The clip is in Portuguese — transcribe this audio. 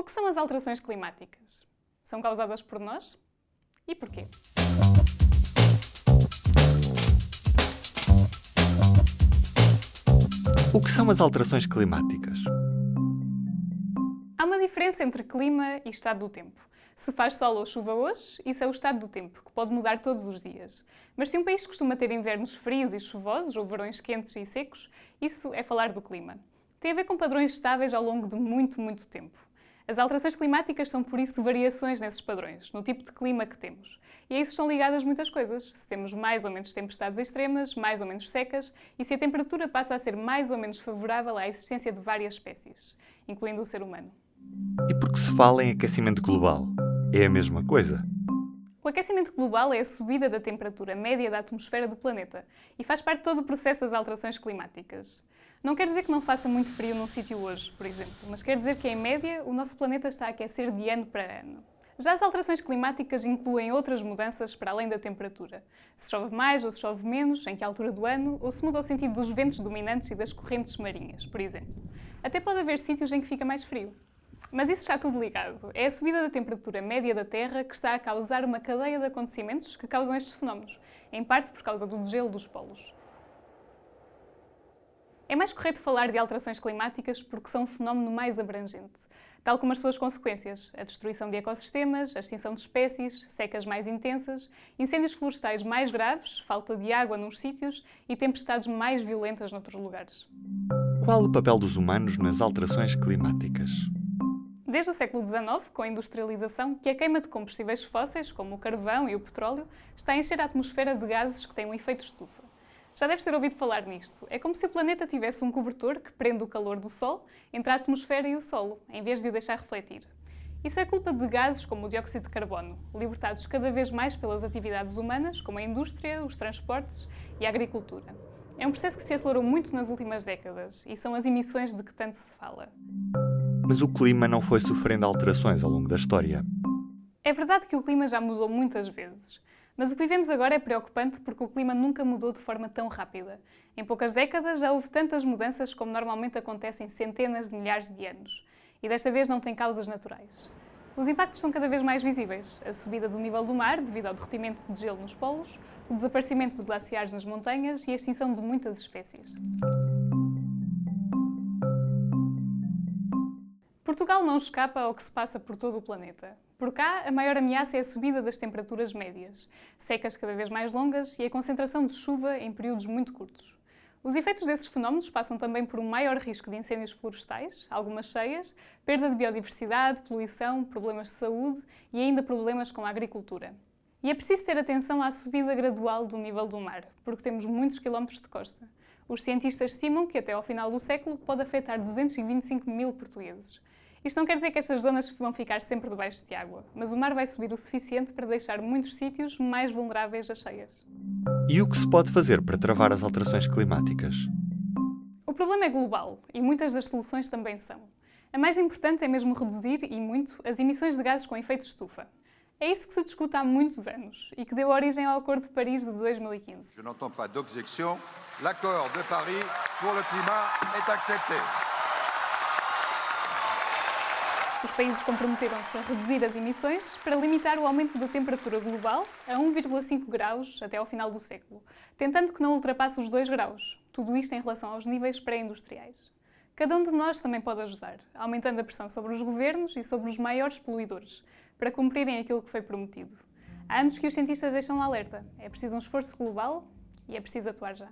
O que são as alterações climáticas? São causadas por nós? E porquê? O que são as alterações climáticas? Há uma diferença entre clima e estado do tempo. Se faz sol ou chuva hoje, isso é o estado do tempo, que pode mudar todos os dias. Mas se um país costuma ter invernos frios e chuvosos ou verões quentes e secos, isso é falar do clima. Tem a ver com padrões estáveis ao longo de muito tempo. As alterações climáticas são, por isso, variações nesses padrões, no tipo de clima que temos. E a isso estão ligadas muitas coisas. Se temos mais ou menos tempestades extremas, mais ou menos secas, e se a temperatura passa a ser mais ou menos favorável à existência de várias espécies, incluindo o ser humano. E por que se fala em aquecimento global? É a mesma coisa? O aquecimento global é a subida da temperatura média da atmosfera do planeta e faz parte de todo o processo das alterações climáticas. Não quer dizer que não faça muito frio num sítio hoje, por exemplo, mas quer dizer que, em média, o nosso planeta está a aquecer de ano para ano. Já as alterações climáticas incluem outras mudanças para além da temperatura. Se chove mais ou se chove menos, em que altura do ano, ou se muda o sentido dos ventos dominantes e das correntes marinhas, por exemplo. Até pode haver sítios em que fica mais frio. Mas isso está tudo ligado. É a subida da temperatura média da Terra que está a causar uma cadeia de acontecimentos que causam estes fenómenos, em parte por causa do degelo dos polos. É mais correto falar de alterações climáticas porque são um fenómeno mais abrangente, tal como as suas consequências: a destruição de ecossistemas, a extinção de espécies, secas mais intensas, incêndios florestais mais graves, falta de água nos sítios e tempestades mais violentas noutros lugares. Qual o papel dos humanos nas alterações climáticas? Desde o século XIX, com a industrialização, que a queima de combustíveis fósseis, como o carvão e o petróleo, está a encher a atmosfera de gases que têm um efeito estufa. Já deves ter ouvido falar nisto. É como se o planeta tivesse um cobertor que prende o calor do Sol entre a atmosfera e o solo, em vez de o deixar refletir. Isso é culpa de gases como o dióxido de carbono, libertados cada vez mais pelas atividades humanas, como a indústria, os transportes e a agricultura. É um processo que se acelerou muito nas últimas décadas e são as emissões de que tanto se fala. Mas o clima não foi sofrendo alterações ao longo da história. É verdade que o clima já mudou muitas vezes, mas o que vivemos agora é preocupante porque o clima nunca mudou de forma tão rápida. Em poucas décadas já houve tantas mudanças como normalmente acontece em centenas de milhares de anos, e desta vez não tem causas naturais. Os impactos são cada vez mais visíveis: a subida do nível do mar devido ao derretimento de gelo nos polos, o desaparecimento de glaciares nas montanhas e a extinção de muitas espécies. Portugal não escapa ao que se passa por todo o planeta. Por cá, a maior ameaça é a subida das temperaturas médias, secas cada vez mais longas e a concentração de chuva em períodos muito curtos. Os efeitos desses fenómenos passam também por um maior risco de incêndios florestais, algumas cheias, perda de biodiversidade, poluição, problemas de saúde e ainda problemas com a agricultura. E é preciso ter atenção à subida gradual do nível do mar, porque temos muitos quilómetros de costa. Os cientistas estimam que até ao final do século pode afetar 225 mil portugueses. Isto não quer dizer que estas zonas vão ficar sempre debaixo de água, mas o mar vai subir o suficiente para deixar muitos sítios mais vulneráveis a cheias. E o que se pode fazer para travar as alterações climáticas? O problema é global e muitas das soluções também são. A mais importante é mesmo reduzir, e muito, as emissões de gases com efeito estufa. É isso que se discute há muitos anos e que deu origem ao Acordo de Paris de 2015. Je n'entends pas d'objection. L'accord de Paris pour le climat est accepté. Os países comprometeram-se a reduzir as emissões para limitar o aumento da temperatura global a 1,5 graus até ao final do século, tentando que não ultrapasse os 2 graus. Tudo isto em relação aos níveis pré-industriais. Cada um de nós também pode ajudar, aumentando a pressão sobre os governos e sobre os maiores poluidores, para cumprirem aquilo que foi prometido. Há anos que os cientistas deixam um alerta. É preciso um esforço global e é preciso atuar já.